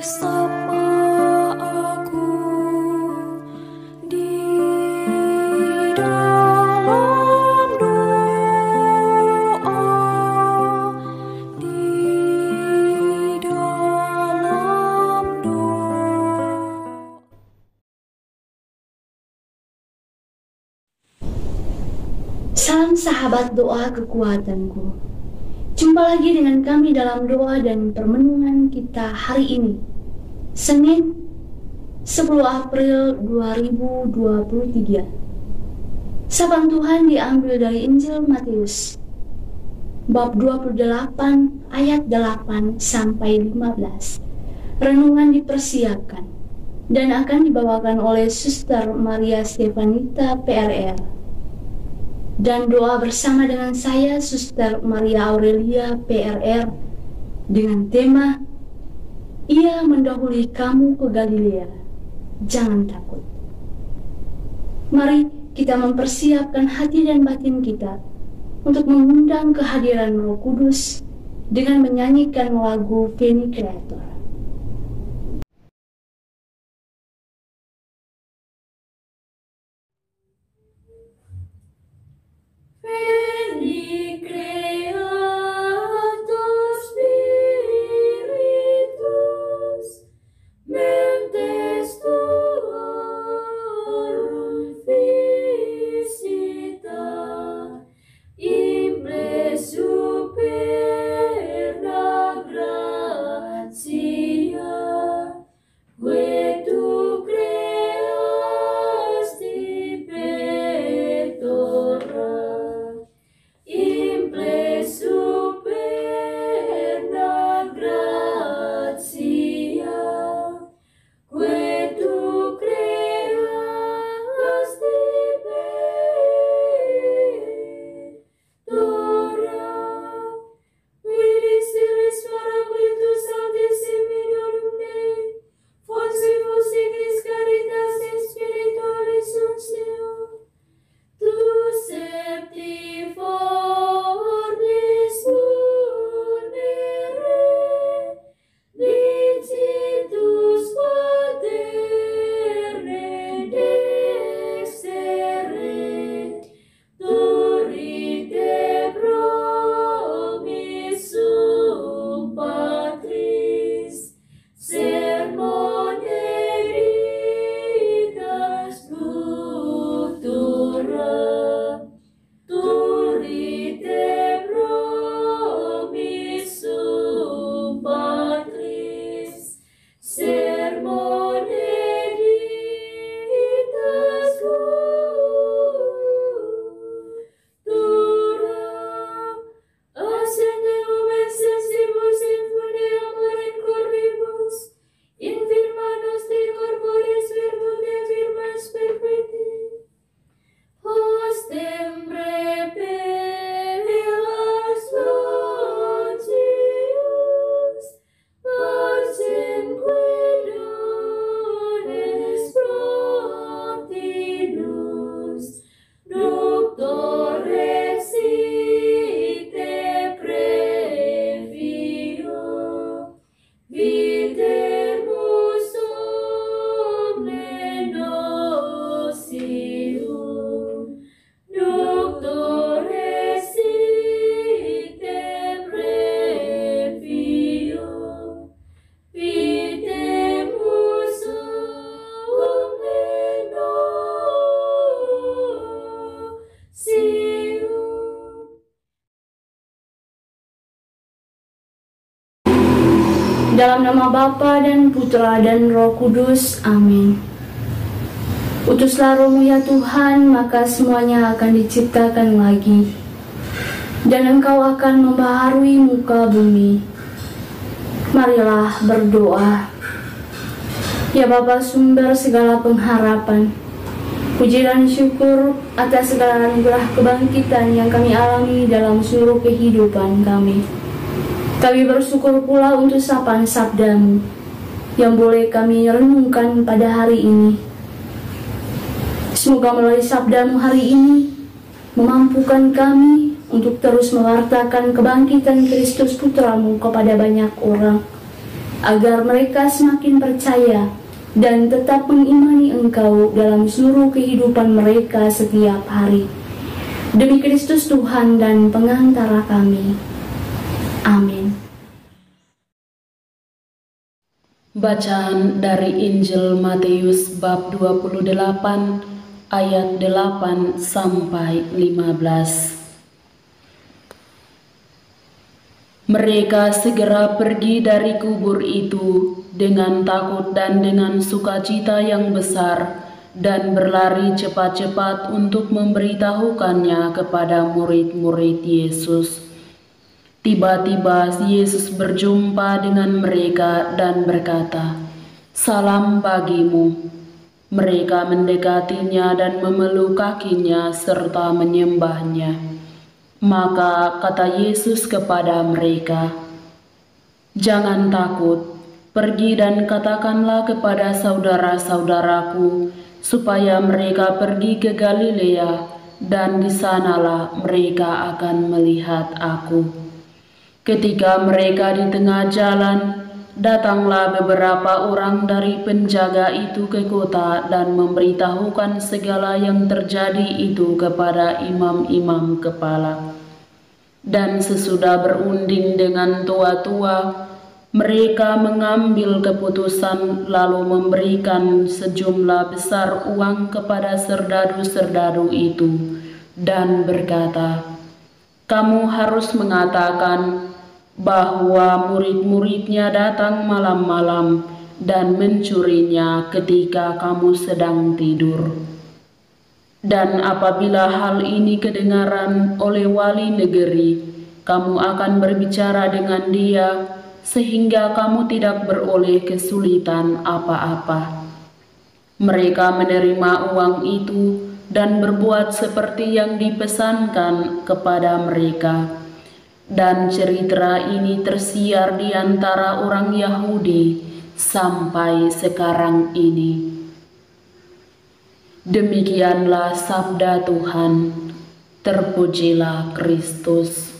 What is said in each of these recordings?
bersama aku di dalam doa, di dalam doa. Salam sahabat doa kekuatanku. Jumpa lagi dengan kami dalam doa dan permenungan kita hari ini, Senin 10 April 2023. Sabda Tuhan diambil dari Injil Matius bab 28 ayat 8 sampai 15. Renungan dipersiapkan dan akan dibawakan oleh Suster Maria Stefanita PRR. Dan doa bersama dengan saya, Suster Maria Aurelia PRR, dengan tema Ia mendahului kamu ke Galilea, jangan takut. Mari kita mempersiapkan hati dan batin kita untuk mengundang kehadiran Roh Kudus dengan menyanyikan lagu Veni Creator. Veni Creator Spiritus, mentes tuorum visita, imble superna gratia, que tu creasti pectora. Imple superna gratia, que tu creasti pectora. Vidi stilis parablitus altissimi donum Dei, fonsibus ignis caritas et spiritualis uns Deo. Tu septi fornis munere, dicitus paterne dextere, turite promissum Patris, sermone vitas futura. Turite promissum Patris, sermone ditas futura. Ascendebum et sensibus in funde amorem corribus, in firma nostri corporis virtute firmas perpetuti. Hostembre pelas longius, parcemque dones prontinus, doctor exite previo, videmus omne nocium. Doctor exite previo, videmus omne nocium. Dalam nama Bapa dan Putra dan Roh Kudus, amin. Utuslah Roh-Mu ya Tuhan, maka semuanya akan diciptakan lagi, dan Engkau akan membaharui muka bumi. Marilah berdoa. Ya Bapa, sumber segala pengharapan, puji dan syukur atas segala anugerah kebangkitan yang kami alami dalam seluruh kehidupan kami. Kami bersyukur pula untuk sapaan sabda-Mu yang boleh kami renungkan pada hari ini. Semoga melalui sabda-Mu hari ini memampukan kami untuk terus mewartakan kebangkitan Kristus Putra-Mu kepada banyak orang, agar mereka semakin percaya dan tetap mengimani Engkau dalam seluruh kehidupan mereka setiap hari. Demi Kristus Tuhan dan pengantara kami. Amin. Bacaan dari Injil Matius bab 28 ayat 8 sampai 15. Mereka segera pergi dari kubur itu dengan takut dan dengan sukacita yang besar dan berlari cepat-cepat untuk memberitahukannya kepada murid-murid Yesus. Tiba-tiba Yesus berjumpa dengan mereka dan berkata, "Salam bagimu." Mereka mendekatinya dan memeluk kakinya serta menyembahnya. Maka kata Yesus kepada mereka, "Jangan takut, pergi dan katakanlah kepada saudara-saudaraku supaya mereka pergi ke Galilea, dan di sanalah mereka akan melihat Aku." Ketika mereka di tengah jalan, datanglah beberapa orang dari penjaga itu ke kota dan memberitahukan segala yang terjadi itu kepada imam-imam kepala. Dan sesudah berunding dengan tua-tua, mereka mengambil keputusan lalu memberikan sejumlah besar uang kepada serdadu-serdadu itu dan berkata, "Kamu harus mengatakan bahwa murid-muridnya datang malam-malam dan mencurinya ketika kamu sedang tidur. Dan apabila hal ini kedengaran oleh wali negeri, kamu akan berbicara dengan dia sehingga kamu tidak beroleh kesulitan apa-apa." Mereka menerima uang itu dan berbuat seperti yang dipesankan kepada mereka. Dan cerita ini tersiar di antara orang Yahudi sampai sekarang ini. Demikianlah sabda Tuhan. Terpujilah Kristus.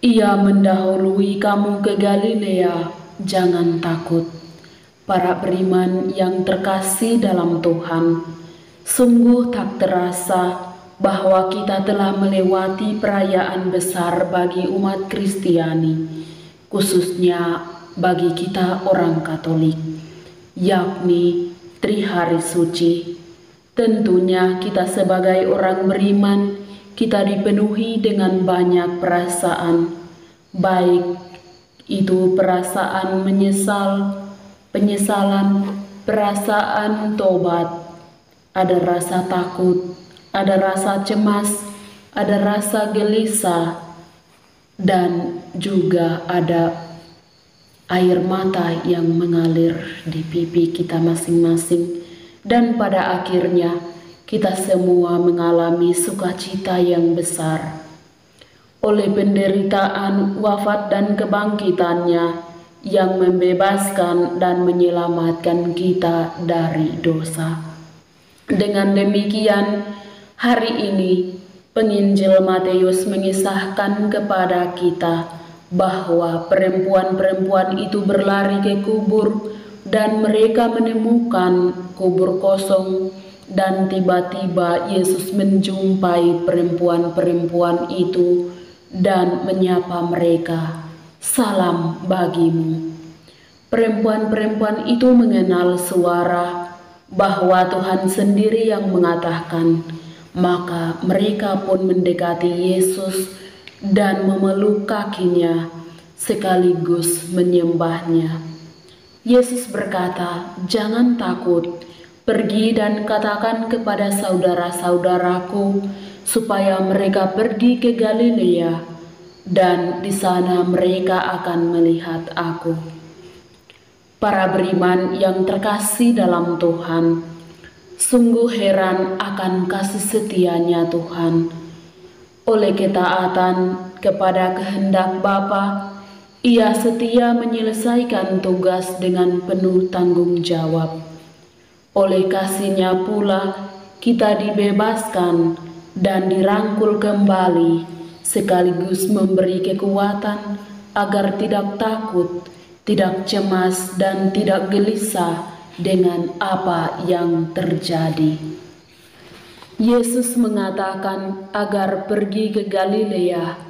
Ia mendahului kamu ke Galilea, jangan takut. Para beriman yang terkasih dalam Tuhan, sungguh tak terasa bahwa kita telah melewati perayaan besar bagi umat Kristiani, khususnya bagi kita orang Katolik, yakni Trihari Suci. Tentunya kita sebagai orang beriman, kita dipenuhi dengan banyak perasaan, baik itu perasaan penyesalan, perasaan tobat, ada rasa takut, ada rasa cemas, ada rasa gelisah, dan juga ada air mata yang mengalir di pipi kita masing-masing. Dan pada akhirnya kita semua mengalami sukacita yang besar oleh penderitaan, wafat dan kebangkitannya yang membebaskan dan menyelamatkan kita dari dosa. Dengan demikian, hari ini penginjil Matius mengisahkan kepada kita bahwa perempuan-perempuan itu berlari ke kubur dan mereka menemukan kubur kosong, dan tiba-tiba Yesus menjumpai perempuan-perempuan itu dan menyapa mereka, "Salam bagimu." Perempuan-perempuan itu mengenal suara bahwa Tuhan sendiri yang mengatakan, maka mereka pun mendekati Yesus dan memeluk kakinya sekaligus menyembahnya. Yesus berkata, "Jangan takut, pergi dan katakan kepada saudara-saudaraku supaya mereka pergi ke Galilea, dan di sana mereka akan melihat Aku." Para beriman yang terkasih dalam Tuhan, sungguh heran akan kasih setianya Tuhan. Oleh ketaatan kepada kehendak Bapa, Ia setia menyelesaikan tugas dengan penuh tanggung jawab. Oleh kasih-Nya pula kita dibebaskan dan dirangkul kembali sekaligus memberi kekuatan agar tidak takut, tidak cemas, dan tidak gelisah dengan apa yang terjadi. Yesus mengatakan agar pergi ke Galilea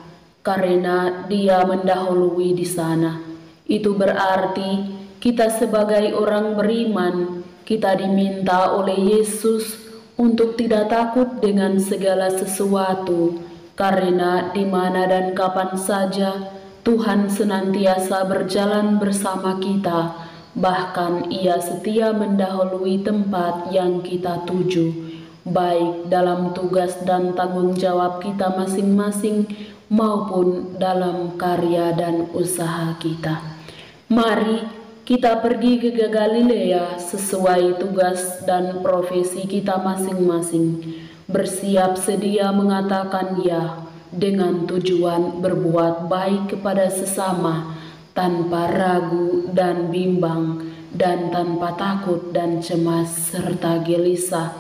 karena Dia mendahului di sana. Itu berarti kita sebagai orang beriman, kita diminta oleh Yesus untuk tidak takut dengan segala sesuatu, karena di mana dan kapan saja Tuhan senantiasa berjalan bersama kita, bahkan Ia setia mendahului tempat yang kita tuju, baik dalam tugas dan tanggung jawab kita masing-masing maupun dalam karya dan usaha kita. Mari kita pergi ke Galilea sesuai tugas dan profesi kita masing-masing, bersiap sedia mengatakan ya dengan tujuan berbuat baik kepada sesama, tanpa ragu dan bimbang, dan tanpa takut dan cemas serta gelisah.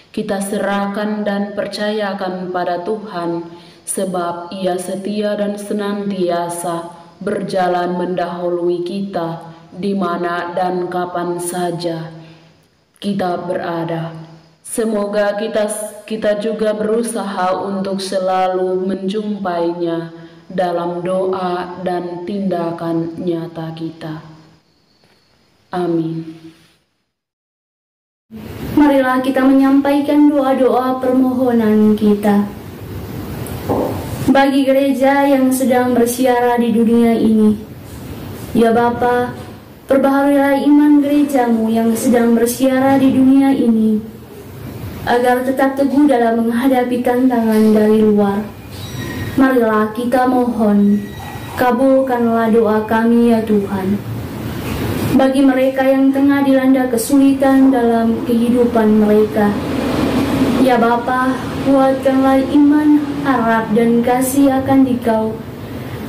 Kita serahkan dan percayakan pada Tuhan, sebab Ia setia dan senantiasa berjalan mendahului kita di mana dan kapan saja kita berada. Semoga kita juga berusaha untuk selalu menjumpainya dalam doa dan tindakan nyata kita. Amin. Marilah kita menyampaikan doa-doa permohonan kita. Bagi gereja yang sedang bersiara di dunia ini, ya Bapa, perbaharuilah iman gerejamu yang sedang bersiara di dunia ini, agar tetap teguh dalam menghadapi tantangan dari luar. Marilah kita mohon, kabulkanlah doa kami ya Tuhan. Bagi mereka yang tengah dilanda kesulitan dalam kehidupan mereka, ya Bapa, kuatkanlah iman, harap, dan kasih akan Dikau,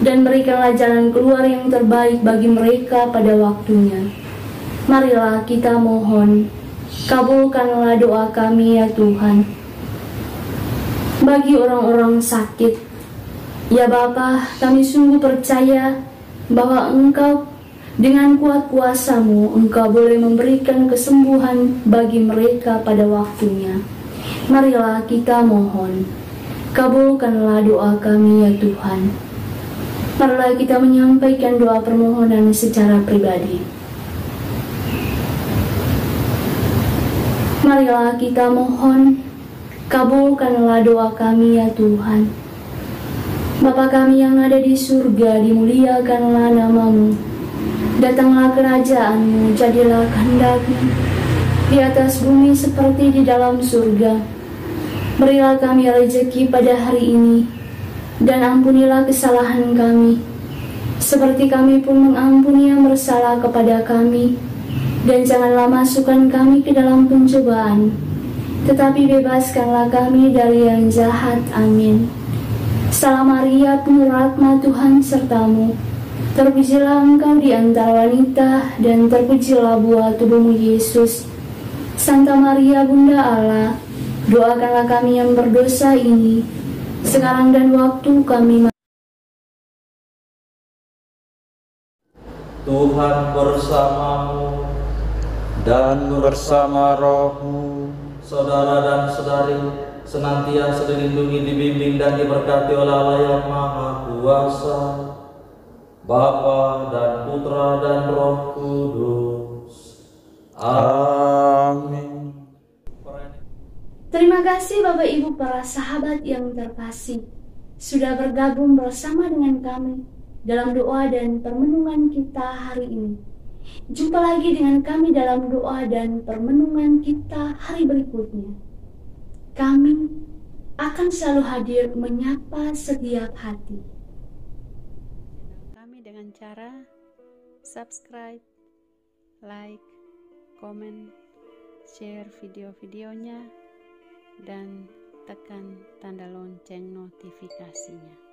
dan berikanlah jalan keluar yang terbaik bagi mereka pada waktunya. Marilah kita mohon, kabulkanlah doa kami ya Tuhan. Bagi orang-orang sakit, ya Bapa, kami sungguh percaya bahwa Engkau dengan kuat kuasa-Mu, Engkau boleh memberikan kesembuhan bagi mereka pada waktunya. Marilah kita mohon, kabulkanlah doa kami ya Tuhan. Marilah kita menyampaikan doa permohonan secara pribadi. Marilah kita mohon, kabulkanlah doa kami ya Tuhan. Bapa kami yang ada di surga, dimuliakanlah nama-Mu. Datanglah kerajaan-Mu, jadilah kehendak-Mu di atas bumi seperti di dalam surga. Berilah kami rezeki pada hari ini, dan ampunilah kesalahan kami, seperti kami pun mengampuni yang bersalah kepada kami. Dan janganlah masukkan kami ke dalam pencobaan, tetapi bebaskanlah kami dari yang jahat. Amin. Salam Maria, penuh rahmat, Tuhan serta-Mu. Terpujilah Engkau di antara wanita, dan terpujilah buah tubuh-Mu, Yesus. Santa Maria, Bunda Allah, doakanlah kami yang berdosa ini, sekarang dan waktu kami mati. Tuhan bersamamu dan bersama rohmu. Saudara dan saudari, senantiasa dilindungi, dibimbing, dan diberkati oleh Allah yang Maha Kuasa, Bapa dan Putra dan Roh Kudus. Amin. Terima kasih Bapak Ibu para sahabat yang terkasih, sudah bergabung bersama dengan kami dalam doa dan permenungan kita hari ini. Jumpa lagi dengan kami dalam doa dan permenungan kita hari berikutnya. Kami akan selalu hadir menyapa setiap hati. Kami dengan cara subscribe, like, komen, share video-videonya, dan tekan tanda lonceng notifikasinya.